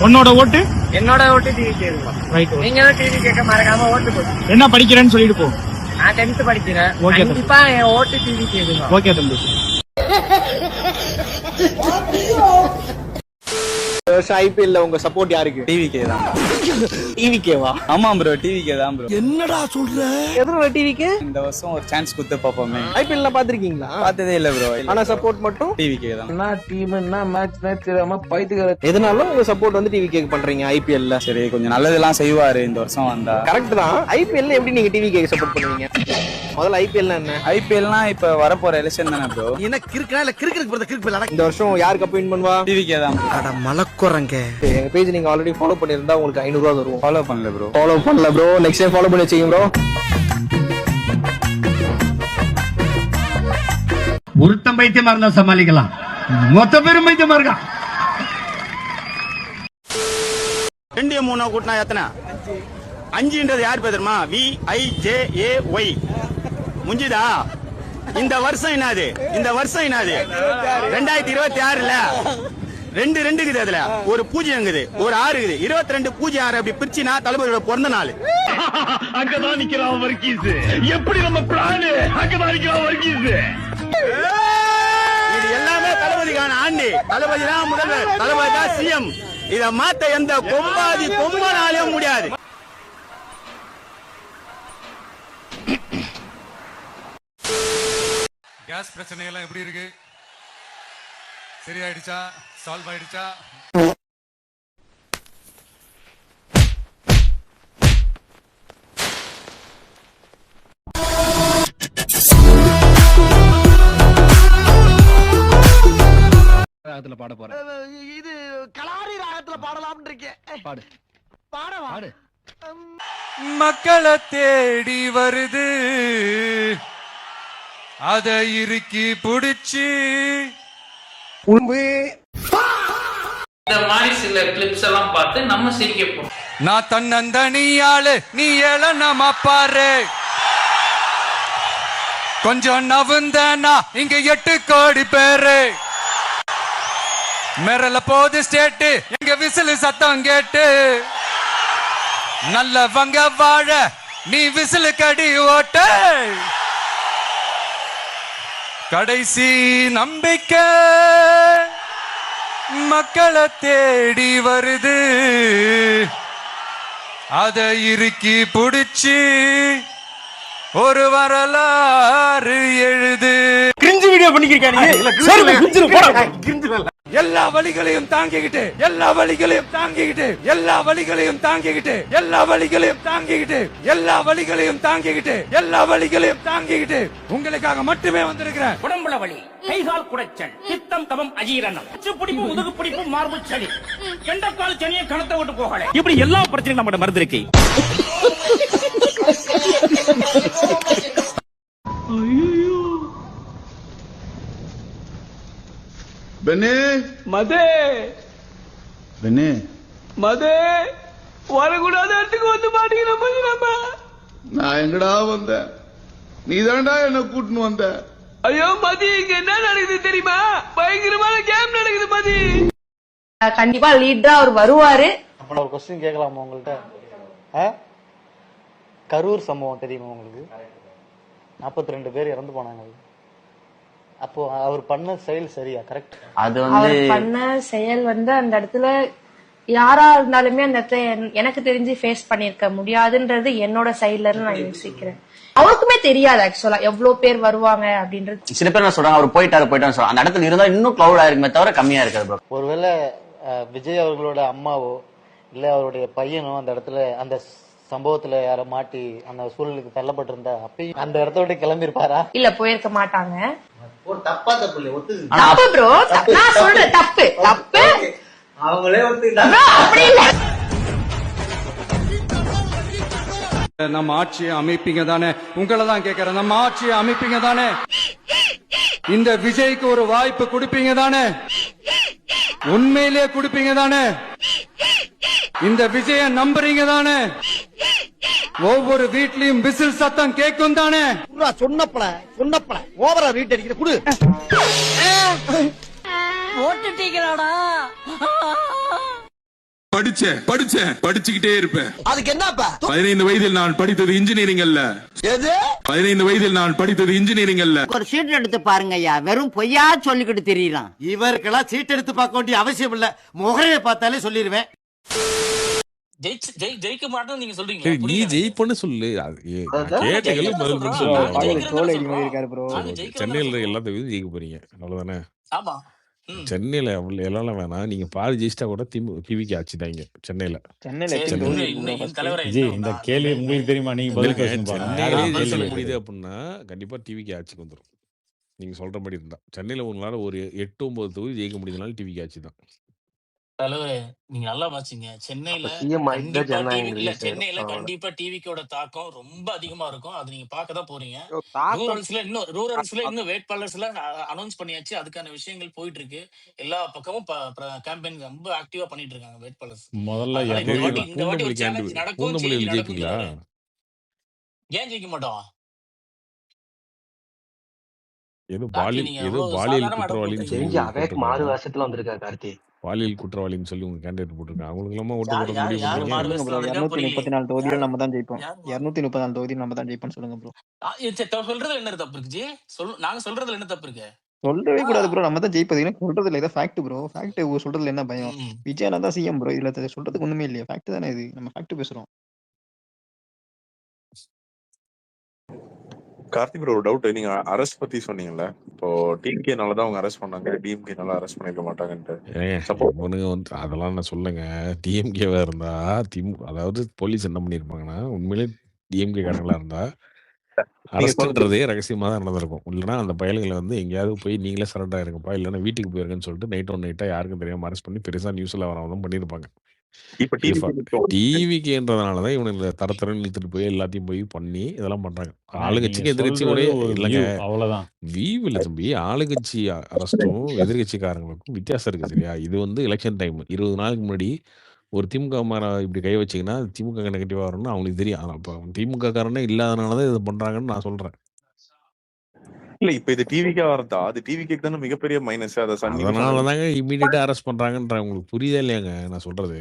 உன்னோட ஓட்டு? என்னோட ஓட்டு டிவி. ரைட். நீங்களும் டிவி கேட்க மறக்காம ஓட்டு போடுங்க. என்ன படிக்கிறேன்னு சொல்லிட்டு போ. நான் 10th படிக்கிறேன். ஓகே. கண்டிப்பா என் ஓட்டு டிவி கேட்குங்க. ஓகே தம்பி. ஐபிஎல்ல உங்க சப்போர்ட் யாருக்கு? டிவிகே தான். டிவிகேவா? ஆமா ப்ரோ, டிவிகே தான் ப்ரோ. என்னடா சொல்ற? எதுல டிவிகே? இந்த வருஷம் ஒரு சான்ஸ் கொடுத்து பாப்போமே. ஐபிஎல்ல பாத்திருக்கீங்களா? பார்த்ததே இல்ல ப்ரோ. ஆனா சப்போர்ட் மட்டும் டிவிகே தான். என்ன டீம்னா மேட்ச் தெரியாம பைத்துக்கிற. எதனால உங்க சப்போர்ட் வந்து டிவிகே பண்றீங்க ஐபிஎல்ல? சரி, கொஞ்சம் நல்லதெல்லாம் செய்வாரு இந்த வருஷம் வந்தா. கரெக்ட் தான். ஐபிஎல்ல எப்படி நீங்க டிவிகே சப்போர்ட் பண்ணுவீங்க? முதல்ல ஐபிஎல்னா என்ன? ஐபிஎல்னா இப்ப வரப்போற எலெக்ஷன் தானே ப்ரோ. என்ன கிறுக்கா இல்ல கிறுக்கு போறத கிறுக்கு போல. இந்த வருஷம் யாருக்கு கப் வின் பண்ணுவா? டிவிகே தான். அட மலக்குறங்க. எங்க பேஜ் நீங்க ஆல்ரெடி ஃபாலோ பண்ணிருந்தா உங்களுக்கு 500 ரூபாய் தருவோம். ஃபாலோ பண்ணல ப்ரோ. ஃபாலோ பண்ணல ப்ரோ. நெக்ஸ்ட் டைம் ஃபாலோ பண்ணி வச்சீங்க ப்ரோ. ஒருத்தம் பைத்தியமா இருந்தா சமாளிக்கலாம், மொத்த பேரும் பைத்தியமா இருக்கான். 2 3 கூட்டினா எத்தனை? 5ன்றது யார் பேருமா? VIJAY முடிஞ்சுதா? இந்த வருஷம் என்னது? 2026ல 2 இருக்குது. அதுல ஒரு 0 இருக்குது, ஒரு 6 இருக்குது. 22 0 அப்படி பிரிச்சுனா தளபதியோட பிறந்த நாள். அங்கதான் நிக்கிறான் வர்கீஸ். எப்படி நம்ம பிளான்? அங்கதான் நிக்கிறான் வர்கீஸ். இது எல்லாமே தளபதிக்கான ஆண்டு. தளபதி தான் முதல்வர், தளபதி தான் CM. இத மாத்த எந்த கொம்பனாலையும் முடியாது. கேஸ் பிரச்சனை எல்லாம் எப்படி இருக்கு? சரியாயிடுச்சா? சால்வ் ஆயிடுச்சா? ராகத்துல பாட போறேன். இது கலாரி ராகத்துல பாடலாம்னு இருக்கேன். பாடு. பாடவா? பாடு. மக்களை தேடி வருது, அத இறுக்கி புடிச்சு. இந்த மாதிரி சில கிளிப்ஸ் எல்லாம் பார்த்து நம்ம சிரிக்க போறோம். நான் தன்னந்தனியாளு, நீ ஏளனமா பாரு. கொஞ்சம் நவுந்தனா இங்க 8 கோடி பேரு. மிரல போது ஸ்டேட்டு, எங்க விசிலு சத்தம் கேட்டு. நல்லவங்க வாழ நீ விசிலு கடி ஓட்ட. கடைசி நம்பிக்கை மக்களை தேடி வருது, அத இறுக்கி புடிச்சு ஒரு வரலாறு எழுது. கிரிஞ்சு வீடியோ பண்ணிக்கிறீங்க. எல்லா வழிகளையும் தாங்கிக்கிட்டு, எல்லா வழிகளையும் தாங்கிக்கிட்டு, எல்லா வழிகளையும் தாங்கிக்கிட்டு, எல்லா வழிகளையும் தாங்கிக்கிட்டு, எல்லா வழிகளையும் தாங்கிக்கிட்டு, எல்லா வழிகளையும் தாங்கிக்கிட்டு உங்களுக்காக மட்டுமே வந்திருக்கிறேன். உடம்புல வலி, கைகால் குடைச்சல், பித்தம் கபம் அஜீரணம், பிடிப்பு முதுகு பிடிப்பு மார்பு சளி, கெண்டக்கால் சனியை கணத்தை விட்டு போகல. இப்படி எல்லா பிரச்சனையும் நம்மட மருந்து இருக்கு. பெண்ணே மதே பெண்ணே மதே வரக்கூடாத இடத்துக்கு வந்து மாட்டீங்க. நான் எங்கடா வந்தேன்? நீதான்டா என்ன கூட்டின்னு வந்த. ஐயோ மதி, இங்க என்ன நடக்குது தெரியுமா? பயங்கரமான கேம் நடக்குது மதி. கண்டிப்பா லீடரா அவர் வருவாரு. அப்ப ஒரு கொஸ்டின் கேட்கலாமா உங்கள்கிட்ட? கரூர் சம்பவம் தெரியுமா உங்களுக்கு? 42 பேர் இறந்து போனாங்க. அப்போ அவர் பண்ண செயல் சரியா? கரெக்ட். அது வந்து பண்ண செயல் வந்து அந்த இடத்துல யாரா இருந்தாலுமே அந்த இடத்துல எனக்கு தெரிஞ்சு ஃபேஸ் பண்ணிருக்க முடியாதுன்றது என்னோட சைட்ல இருந்து நான் யோசிக்கிறேன். அவருக்குமே தெரியாது ஆக்சுவலா எவ்வளவு பேர் வருவாங்க அப்படின்றது. சில பேர் என்ன சொல்றாங்க, அவர் போயிட்டாரு சொல்றாங்க. அந்த இடத்துல இருந்தா இன்னும் கிளவுட் ஆயிருக்குமே தவிர கம்மியா இருக்காது. ஒருவேளை விஜய் அவர்களோட அம்மாவோ இல்ல அவருடைய பையனோ அந்த இடத்துல அந்த சம்பவத்துல யார மாட்டி அந்த சூழலுக்கு தள்ளப்பட்டிருந்தா அப்பயும் அந்த இடத்த விட்டு கிளம்பி இருப்பாரா? இல்ல, போயிருக்க மாட்டாங்க. ஒரு தப்பா தப்பு இல்ல, தப்பு ப்ரோ. நான் சொல்றேன் தப்பு தப்பு. அவங்களே அப்படி இல்ல. நம்ம ஆட்சியை அமைப்பீங்க தானே? உங்களை தான் கேட்கறேன். நம்ம ஆட்சியை அமைப்பீங்க தானே? இந்த விஜய்க்கு ஒரு வாய்ப்பு கொடுப்பீங்க தானே? உண்மையிலே கொடுப்பீங்க தானே? இந்த விஜய நம்புறீங்க தானே? ஒவ்வொரு வீட்லயும் விசில் சத்தம் கேட்கும் தானே? சொன்னப்பல ஓவரா வீட்டு அடிக்கிற குடு. ஓட்டுட்டீங்களாடா? படிச்சுக்கிட்டே இருப்பேன். அதுக்கு என்னப்பா 15 வயதில் நான் படித்தது இன்ஜினியரிங் அல்ல. எது 15 வயதில் நான் படித்தது இன்ஜினியரிங் அல்ல. ஒரு சீட் எடுத்து பாருங்க ஐயா, வெறும் பொய்யா சொல்லிக்கிட்டு தெரியலாம். இவருக்கெல்லாம் சீட் எடுத்து பார்க்க வேண்டிய அவசியம் இல்ல, முகரையை பார்த்தாலே சொல்லிடுவேன். ஜெயிக்க மாட்டோம் நீங்க சரி, நீ சொல்றீங்க. ஜெயிப்பன்னு சொல்லு. கேட்டகளும் பதில் பண்ணி சொல்லு. சென்னையில எல்லாத்தையும் ஜெயிக்க போறீங்க, அவ்வளவுதானே? ஆமா. சென்னையில எல்லாம் வேணாம், நீங்க பாதி ஜெயிச்சிட்டா கூட டிவிக்கு ஆச்சு தாங்க சென்னையில. இந்த கேள்வி உங்களுக்கு தெரியுமா? நீங்க சென்னையிலே ஜெயிக்க முடியுது அப்படின்னா கண்டிப்பா டிவிக்கு ஆட்சிக்கு வந்துடும். நீங்க சொல்ற மாதிரி இருந்தா சென்னையில உங்களால ஒரு 8-9 தொகுதி ஜெயிக்க முடியுதுனால டிவிக்கு ஆட்சி தான். தலைவரே நீங்க நல்லா வாசிங்க. சென்னையில சென்னையில கண்டிப்பா டிவிக்கோட தாக்கம் ரொம்ப அதிகமா இருக்கும். அது நீங்க பார்க்கதான் போறீங்க. ரூரல்ஸ்ல இன்னும் வேட்பாளர்ஸ்ல அனௌன்ஸ் பண்ணியாச்சு. அதுக்கான விஷயங்கள் போயிட்டு இருக்கு. எல்லா பக்கமும் கேம்பெயின் ரொம்ப ஆக்டிவா பண்ணிட்டு இருக்காங்க வேட்பாளர்ஸ். முதல்ல இந்த வாட்டி ஒரு சேலஞ்ச் நடக்கும். ஜெயிப்பீங்களா? ஏன் ஜெயிக்க மாட்டோம்? ஏதோ பாலியல் குற்றவாளின்னு மாறு வருஷத்துல வந்திருக்கா கார்த்தி. பாலியல் குற்றவாளின்னு சொல்லி உங்க கேண்டிடேட் போட்டிருக்காங்க. அவங்களுக்கு எல்லாம் ஓட்டு போட முடியும். 234 தொகுதியில் நம்ம தான் ஜெயிப்போம். 234 தொகுதியில் நம்ம தான் ஜெயிப்போம். சொல்லுங்க ப்ரோ. சொல்றதுல என்ன தப்பு இருக்கு? நாங்க சொல்றதுல என்ன தப்பு இருக்கு? சொல்லவே கூடாது ப்ரோ, நம்ம தான் ஜெயிப்பது. சொல்றது இல்ல, இதை ஃபேக்ட் ப்ரோ. ஃபேக்ட் சொல்றதுல என்ன பயம்? விஜயனா தான் சிஎம் ப்ரோ. இதுல சொல்றதுக்கு ஒண்ணுமே இல்லையா? ஃபேக்ட் தானே இது. நம்ம ஃபேக்ட் பேசுறோம். கார்த்திக் ப்ரோ, ஒரு டவுட். நீங்க அரெஸ்ட் பத்தி சொன்னீங்கல்ல, இப்போ டிஎம்கேனால தான் அவங்க அரெஸ்ட் பண்ணாங்க, டிஎம்கேனால அரெஸ்ட் பண்ணிருக்க மாட்டாங்கன்ட்டு. அதெல்லாம் நான் சொல்லுங்க. டிஎம்கேவா இருந்தா அதாவது போலீஸ் என்ன பண்ணிருப்பாங்கன்னா, உண்மையிலே டிஎம்கே காரங்களா இருந்தா அரெஸ்ட்ன்றதே ரகசியமா தான் நடந்திருக்கும். இல்லைன்னா அந்த பயல்களை வந்து எங்கேயாவது போய் நீங்களே சரண்டர் ஆயிருங்கப்பா, இல்லைன்னா வீட்டுக்கு போயிருங்கன்னு சொல்லிட்டு நைட் ஒன் நைட்டா யாருக்கும் தெரியாம அரெஸ்ட் பண்ணி பெருசா நியூஸ்ல வரவங்க பண்ணிருப்பாங்க. இப்ப டிவிக்கேன்றதுனாலதான் இவனுங்க தரத்தரன்னு இழுத்துட்டு போய் எல்லாத்தையும் போய் பண்ணி இதெல்லாம் பண்றாங்க. ஆளுங்கட்சிக்கு எதிர்கட்சியோடய இல்லைங்க, அவ்வளவுதான். வியூ இல்ல தம்பி. ஆளுங்கட்சி அரெஸ்டும் எதிர்கட்சிக்காரங்களுக்கும் வித்தியாசம் இருக்கு, சரியா? இது வந்து எலெக்ஷன் டைம். 20 நாளுக்கு முன்னாடி ஒரு திமுக மேல இப்படி கை வச்சீங்கன்னா திமுக நெகட்டிவா வரும்னு அவங்களுக்கு தெரியும். ஆனா அப்ப திமுக காரனே இல்லாதனாலதான் இதை பண்றாங்கன்னு நான் சொல்றேன். இல்ல, இப்ப இது டிவிக்கா வரதா? அது டிவிக்கு தானே மிகப்பெரிய மைனஸ். அதனாலதாங்க இமீடியட்டா அரெஸ்ட் பண்றாங்கன்ற. உங்களுக்கு புரியுதா இல்லையாங்க நான் சொல்றது?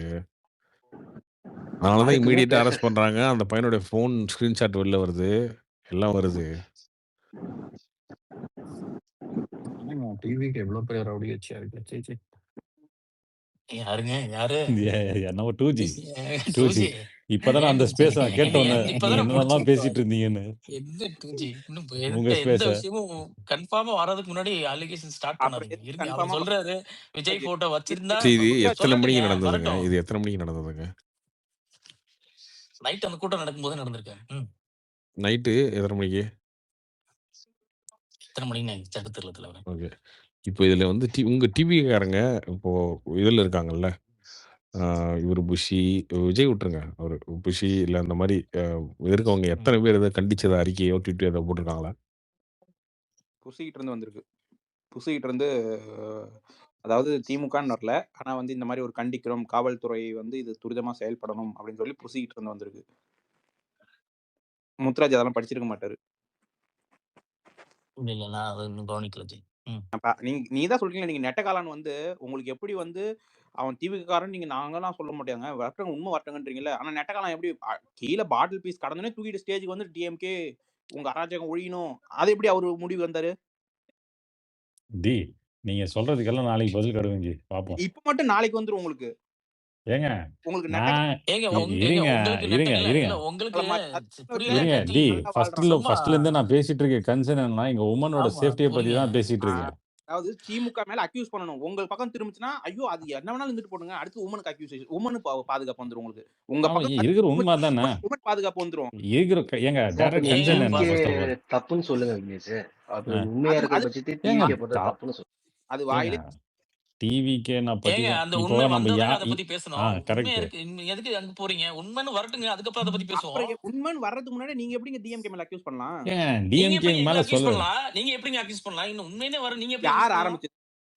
அதனாலதான் இமீடியட்டா அரெஸ்ட் பண்றாங்க. அந்த பையனுடைய போன் ஸ்கிரீன்ஷாட் வெளில வருது, எல்லாம் வருது. டிவிக்கு எவ்வளவு பெரிய ரவுடி வச்சியா இருக்கு. யாருங்க யாரு? என்னவோ 2G இப்பதானே அந்த ஸ்பேஸ் கேட்டோன்னு என்னெல்லாம் பேசிட்டு இருந்தீங்கன்னு. என்ன 2G இன்னும் எந்த விஷயமும் கன்ஃபார்மா வரதுக்கு முன்னாடி அலிகேஷன் ஸ்டார்ட் பண்ணாதீங்க. அவர் சொல்றாரு விஜய் போட்டோ வச்சிருந்தா. இது எத்தனை மணிக்கு நடந்ததுங்க? இது எத்தனை மணிக்கு நடந்ததுங்க? நைட் அந்த கூட்டம் நடக்கும்போது நடந்திருக்கு. நைட்டு எத்தனை மணிக்கு? எத்தனை மணிக்கு எனக்கு சட்டு தெரியல தலைவரே. ஓகே. இப்போ இதுல வந்து உங்க டிவிக்காரங்க இப்போ இதுல இருக்காங்கல்ல, இவர் புஷி, விஜய் விட்டுருங்க, அவரு புஷி இல்ல அந்த மாதிரி இருக்கவங்க எத்தனை பேர் இதை கண்டிச்சதை அறிக்கையோ ட்விட்டோ ஏதோ போட்டிருக்காங்களா? புசிக்கிட்டு இருந்து வந்திருக்கு. புசிக்கிட்டு இருந்து அதாவது திமுகன்னு வரல, ஆனா வந்து இந்த மாதிரி ஒரு கண்டிக்கிறோம், காவல்துறை வந்து இது துரிதமா செயல்படணும் அப்படின்னு சொல்லி புசிக்கிட்டு இருந்து வந்திருக்கு. முத்துராஜ் அதெல்லாம் படிச்சிருக்க மாட்டாரு. இல்ல நான் அதை இன்னும் கவனிக்கல ஜி. நீ தான் சொல்றீங்க, நீங்க நெட்டகாலான் வந்து உங்களுக்கு எப்படி வந்து அவன் டிவிக்காரன் நீங்க நாங்கலாம் சொல்ல மாட்டாங்க, வரட்டங்க உண்மை வரட்டங்கன்றீங்கல்ல. ஆனா நெட்டகாலான் எப்படி கீழே பாட்டில் பீஸ் கடந்தோடனே தூக்கிட்டு ஸ்டேஜுக்கு வந்து டிஎம்கே உங்க அராஜகம் ஒழியணும், அது எப்படி அவரு முடிவு வந்தாரு? டி நீங்க சொல்றதுக்கெல்லாம் நாளைக்கு பதில் கடுவீங்க பாப்போம். இப்ப மட்டும் நாளைக்கு வந்துரும் உங்களுக்கு. ஏங்க உங்களுக்கு இருங்க டி ஃபர்ஸ்ட்ல இருந்து நான் பேசிட்டு இருக்கேன். கன்சர்ன் என்னன்னா இங்க உமனோட சேஃப்டியை பத்தி தான் பேசிட்டு இருக்கேன். அதாவது திமுக மேல அக்யூஸ் பண்ணணும், உங்க பக்கம் திரும்பிச்சுன்னா ஐயோ அது என்ன வேணாலும் இருந்துட்டு போடுங்க, அடுத்து உமனுக்கு அக்யூசேஷன், உமனு பாதுகாப்பு வந்துரும் உங்களுக்கு. உங்க பக்கம் இருக்கிற உண்மை தானே உமன் பாதுகாப்பு வந்துரும். இருக்கிற ஏங்க டைரக்ட் கன்சர்ன் என்ன தப்புன்னு சொல்லுங்க விக்னேஷ். அது உண்மையா இருக்க பட்சத்தில் டிவிக்கு போட்ட தப்புன்னு சொல்லுங்க. அது வாயிலே டிவிக்கு நான் பத்தி அந்த உண்மை வந்தத அத பத்தி பேசணும். உண்மை இருக்கு, எதுக்கு அங்க போறீங்க? உண்மைன்னு வரட்டுங்க, அதுக்கு அப்புறம் அத பத்தி பேசுவோம். உண்மைன்னு வரதுக்கு முன்னாடி நீங்க எப்படிங்க டிஎம்கே மேல அக்யூஸ் பண்ணலாம்? டிஎம்கே மேல சொல்லலாம், நீங்க எப்படிங்க அக்யூஸ் பண்ணலாம்? இன்னும் உண்மையே வர நீங்க எப்படி?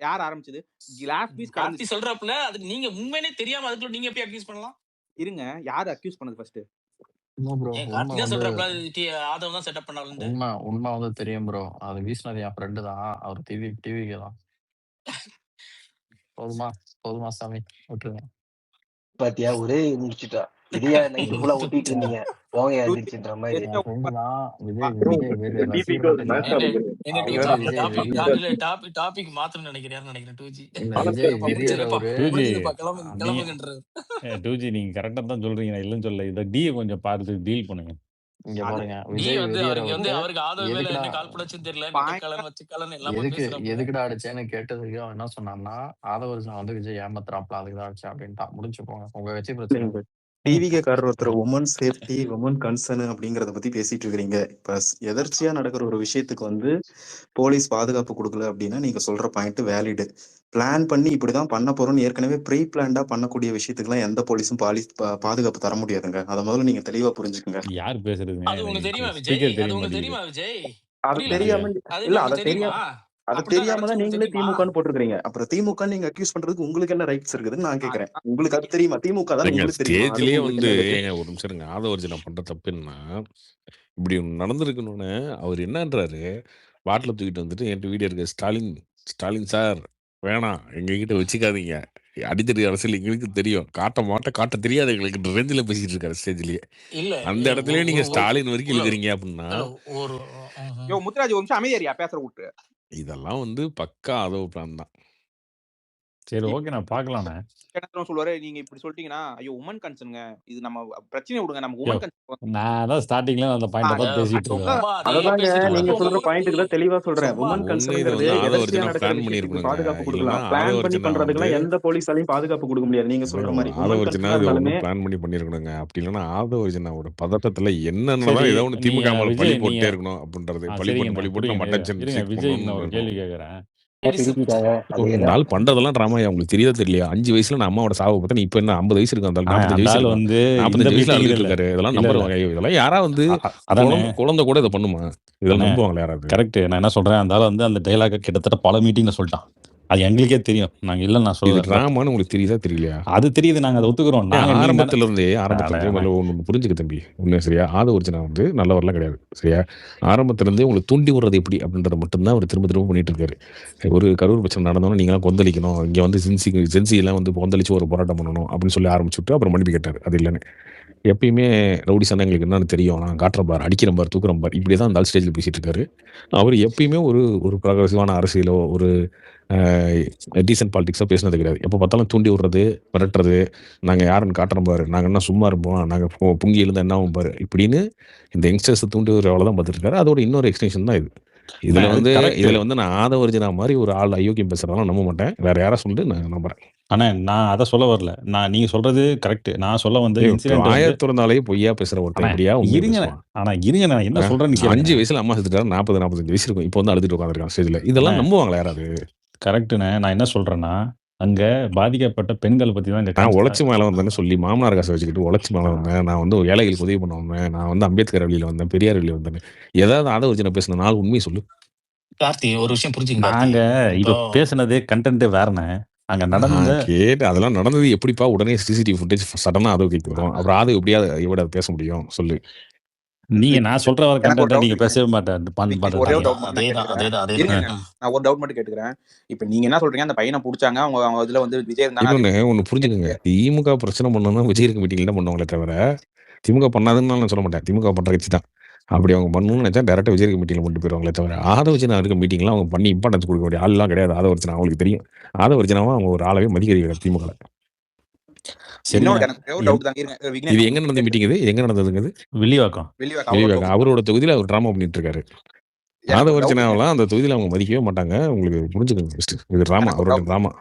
யார் ஆரம்பிச்சது? கிளாஸ் பீஸ் கார்த்தி சொல்றப்பல அது நீங்க உண்மையே தெரியாம அதுக்குள்ள நீங்க எப்படி அக்யூஸ் பண்ணலாம்? இருங்க, யார் அக்யூஸ் பண்ணது ஃபர்ஸ்ட்? கார்த்தி தான் சொல்றப்பல ஆதவன் தான் செட்டப் பண்ணாரு. உண்மை வந்து தெரியும் ப்ரோ. அது வீசினது என் ஃப்ரெண்டு தான். அவர் டிவிக்கு தான். போதுமா சாமி விட்டுருங்க. பாத்தியா ஒரே முடிச்சுட்டா. இதையா நைட்டு ஃபுல்லா ஒட்டிட்டு இருந்தீங்க. போங்க எந்திரிச்சுன்ற மாதிரி. என் ஃப்ரெண்டு தான் விஜய் ப்ரோ விஜய் வெறி டிபிக்கு ரசிகர் ஒரு மேட்ச் தெரியும். ஆகுது. விஜய் விஜய் டாபிக் மாத்தணும்னு நினைக்கிறேன் இல்ல விஜய் வெறியர் அவரு. டூஜி நீங்க டூஜி நீங்க கரெக்டா தான் சொல்றீங்க. நான் இல்லைன்னு சொல்ல. இதை டீ கொஞ்சம் பார்த்து டீல் பண்ணுங்க. இங்க பாருங்க விஜய் வெறியர் அவரு. எதுக்குடா அடிச்சேன்னு கேட்டதுக்கு அவன் என்ன சொன்னான்னா ஆதவர்ஜன் வந்து விஜய் ஏமாத்துறாப்ல அதுக்குதான் அடிச்சேன் அப்படின்ட்டான். முடிச்சு போங்க உங்க வச்சு பிரச்சனை. டிவிகே காரர் ஒருத்தர் உமன் சேஃப்டி உமன் கன்சர்ன் அப்படிங்கறத பத்தி பேசிட்டு இருக்கிறீங்க. இப்ப எதர்ச்சியா நடக்கிற ஒரு விஷயத்துக்கு வந்து போலீஸ் பாதுகாப்பு கொடுக்கல அப்படின்னா நீங்க சொல்ற பாயிண்ட் வேலிடு. பிளான் பண்ணி இப்படிதான் பண்ண போறோம்னு ஏற்கனவே ப்ரீ பிளான்டா பண்ணக்கூடிய விஷயத்துக்கு எல்லாம் எந்த போலீஸும் பாதுகாப்பு தர முடியாதுங்க. அதை முதல்ல நீங்க தெளிவா புரிஞ்சுக்கங்க. யார் பேசுறதுங்க? அது தெரியாம இல்ல அது தெரியாம தான் நீங்களே திமுகன்னு போட்டுருக்கீங்க. அப்புறம் திமுக நீங்க அக்யூஸ் பண்றதுக்கு உங்களுக்கு என்ன ரைட்ஸ் இருக்குதுன்னு நான் கேக்குறேன். உங்களுக்கு அது தெரியுமா? திமுக தான் உங்களுக்கு தெரியுமா? ஸ்டேஜ்லயே வந்து ஒரு நிமிஷம் இருங்க. ஆதவர்ஜனா பண்ற தப்பு என்ன, இப்படி ஒண்ணு நடந்திருக்கணும்னு அவர் என்னன்றாரு, பாட்டில தூக்கிட்டு வந்துட்டு என்கிட்ட வீடியோ இருக்கு, ஸ்டாலின் சார் வேணாம் எங்ககிட்ட வச்சுக்காதீங்க, அடித்தடி அரசியல் எங்களுக்கு தெரியும், காட்ட தெரியாது எங்களுக்கு ரேஞ்சில பேசிட்டு இருக்காரு ஸ்டேஜ்லயே. அந்த இடத்துலயே நீங்க ஸ்டாலின் வரைக்கும் இழுக்கிறீங்க அப்படின்னா முத்துராஜ் ஒரு நிமிஷம் அமைதியா பேசுற விட்டு. இதெல்லாம் வந்து பக்கா ஆதவ பிளான் தான். சரி ஓகே நான் பாக்கலாம்ண்ணே. சொல்லுவாரு நீங்க இப்படி சொல்லிட்டீங்கன்னா ஐயோ உமன் கன்சர்னுங்க இது நம்ம பிரச்சனை விடுங்க நம்ம உமன் கன்சர்ன். நான் தான் ஸ்டார்டிங்ல அந்த பாயிண்ட் தான் பேசிட்டு இருக்கேன். அததாங்க நீங்க சொல்ற பாயிண்ட்க்கு தான் தெளிவா சொல்றேன். உமன் கன்சர்ன்ங்கிறது எதர்ச்சியா நடக்கிற விஷயத்துக்கு பாதுகாப்பு கொடுக்கலாம். பிளான் பண்ணி பண்றதுக்குலாம் எந்த போலீஸாலையும் பாதுகாப்பு கொடுக்க முடியாது. நீங்க சொல்ற மாதிரி ஆதவர்ஜனா பிளான் பண்ணி பண்ணிருக்கணுங்க. அப்படி இல்லைன்னா ஆதவர்ஜனாவோட பதட்டத்துல என்னென்னதான் ஏதோ ஒண்ணு திமுக மேல பழி போட்டே இருக்கணும் அப்படின்றது. பழி போட்டு நம்ம அட்டென்ஷன் விஜய் நான் ஒரு கேள்வி கேக்குறேன். நாள் பண்றதெல்லாம் டிராமா உங்களுக்கு தெரியாத தெரியலையா? 5 வயசுல நான் அம்மாவோட சாவை பார்த்தா நீ இப்ப என்ன 50 வயசு இருக்கு, அந்த 45 வயசுல வந்து 45 வயசுல அழுதுட்டு இருக்காரு. இதெல்லாம் நம்புறவங்க? இதெல்லாம் யாரா வந்து குழந்தை கூட இதை பண்ணுமா? இதெல்லாம் நம்புவாங்களா யாராவது? கரெக்ட். நான் என்ன சொல்றேன், அந்த ஆள் வந்து அந்த டைலாக கிட்டத்தட்ட பல மீட்டிங்ல சொல்லிட்டான். அது எங்களுக்கே தெரியும். நாங்க இல்ல நான் சொல்றேன் டிராமான்னு உங்களுக்கு தெரியுதா தெரியலையா? அது தெரியுது, நாங்க அதை ஒத்துக்கிறோம். ஆரம்பத்துல இருந்தே ஒண்ணு புரிஞ்சுக்க தம்பி, உண்மையா சரியா? ஆதவர்ஜனா வந்து நல்லவரெல்லாம் கிடையாது சரியா? ஆரம்பத்துல இருந்தே உங்களுக்கு தூண்டி விடுறது எப்படி அப்படின்றத மட்டும்தான் அவர் திரும்ப பண்ணிட்டு இருக்காரு. ஒரு கரூர் பிரச்சனை நடந்தோம்னா நீங்களாம் கொந்தளிக்கணும், இங்க வந்து சென்சி எல்லாம் வந்து கொந்தளிச்சு ஒரு போராட்டம் பண்ணணும் அப்படின்னு சொல்லி ஆரம்பிச்சுட்டு அப்புறம் மன்னிப்பு கேட்டார். அது இல்லைன்னு எப்பயுமே ரவுடி சண்டை எங்களுக்கு என்னன்னு தெரியும், நான் காட்டுற பார், அடிக்கிற பார், தூக்குற பார், இப்படிதான் அந்த ஸ்டேஜில் பேசிட்டு இருக்காரு. அவர் எப்பயுமே ஒரு ப்ராக்ரஸிவான அரசியலோ ஒரு டீசன்ட் பாலிடிக்ஸோ பேசினது கிடையாது. எப்போ பார்த்தாலும் தூண்டி விடுறது, மிரட்டுறது, நாங்கள் யாருன்னு காட்டுறோம் பாரு, நாங்கள் என்ன சும்மா இருப்போம், நாங்கள் புங்கி இருந்தால் என்ன ஆகும் பாரு, இப்படின்னு இந்த யங்ஸ்டர்ஸை தூண்டி விடுற அவ்வளோதான் பார்த்துருக்காரு. அதோட இன்னொரு எக்ஸ்டென்ஷன் தான் இது. இதில் வந்து நான் ஆதவர்ஜனா மாதிரி ஒரு ஆள் அயோக்கியம் பேசுறதெல்லாம் நம்ப மாட்டேன். வேற யாரா சொல்லிட்டு நான் நம்புறேன். ஆனா நான் அதை சொல்ல வரல. நீங்க சொல்றது கரெக்ட். நான் சொல்ல வந்து ஆயிரத்திறந்தாலே பொய்யா பேசுற ஒருத்தன் இருங்க. ஆனா இருங்க, நான் என்ன சொல்றேன், 5 வயசுல அம்மா செத்துட்டாரு, 40-45 வயசு இருக்கும், இப்போ வந்து அழுதுட்டு உட்காந்துருக்கான் ஸ்டேஜ்ல. இதெல்லாம் நம்புவாங்களா யாராவது? கரெக்டுண்ணே. நான் என்ன சொல்றேன்னா, அங்க பாதிக்கப்பட்ட பெண்கள் பத்தி தான் நான் உழைச்சி மேலே வந்தேன்னு சொல்லி மாமனார் காசை வச்சுக்கிட்டு உழைச்சி மேலே வந்தேன், நான் வந்து ஏழைகளுக்கு உதவி பண்ண வந்தேன், நான் வந்து அம்பேத்கர் வழியில் வந்தேன், பெரியார் வழியில் வந்தேன், ஏதாவது ஆதவர்ஜனா பேசின நாள் உண்மையை சொல்லு. கார்த்தி ஒரு விஷயம் புரிஞ்சுங்க. நாங்க இப்ப பேசுனதே கண்டென்ட் வேறனே. அங்க நடந்த கேட்டு அதெல்லாம் நடந்தது எப்படிப்பா உடனே சிசிடிவி ஃபுட்டேஜ் சடனா ஆதவ கேட்க வரும்? அப்புறம் ஆதவ எப்படியாவது இவட பேச முடியும் சொல்லு? நீங்க நான் சொல்ற வர கண்டென்ட் நீங்க பேசவே மாட்டேன். நான் ஒரு டவுட் மட்டும் கேட்டுக்கிறேன். இப்ப நீங்க என்ன சொல்றீங்க, அந்த பையனை புடிச்சாங்க, அவங்க இதுல வந்து விஜய் இருந்தாங்க. ஒண்ணு புரிஞ்சுக்கங்க, திமுக பிரச்சனை பண்ணணும்னா விஜய் இருக்க மீட்டிங்ல தான் பண்ணுவாங்களே தவிர திமுக பண்ணாதுன்னு நான் சொல்ல மாட்டேன். திமுக பண்ற கட்சி தான். அப்படி அவங்க பண்ணணும்னு நினைச்சா டேரக்டா விஜய் இருக்க மீட்டிங்ல கொண்டு போயிருவாங்களே தவிர ஆதவர்ஜனா இருக்க மீட்டிங்லாம் அவங்க பண்ணி இம்பார்ட்டன்ஸ் கொடுக்க வேண்டிய ஆள்லாம் கிடையாது. ஆதவர்ஜனா அவங்களுக்கு தெரியும். ஆதவர்ஜனாவும் அவங்க ஒரு ஆளவே மதிக்க திமுக. இது எங்க நடந்த மீட்டிங்? இது எங்க நடந்ததுங்க? வில்லிவாக்கம். அவரோட தொகுதியில அவர் டிராமா பண்ணிட்டு இருக்காரு. ஆதவர்ஜனாவெல்லாம் அந்த தொகுதியில அவங்க மதிக்கவே மாட்டாங்க. உங்களுக்கு புரிஞ்சுக்கோங்க, இது டிராமா, அவரோட டிராமா.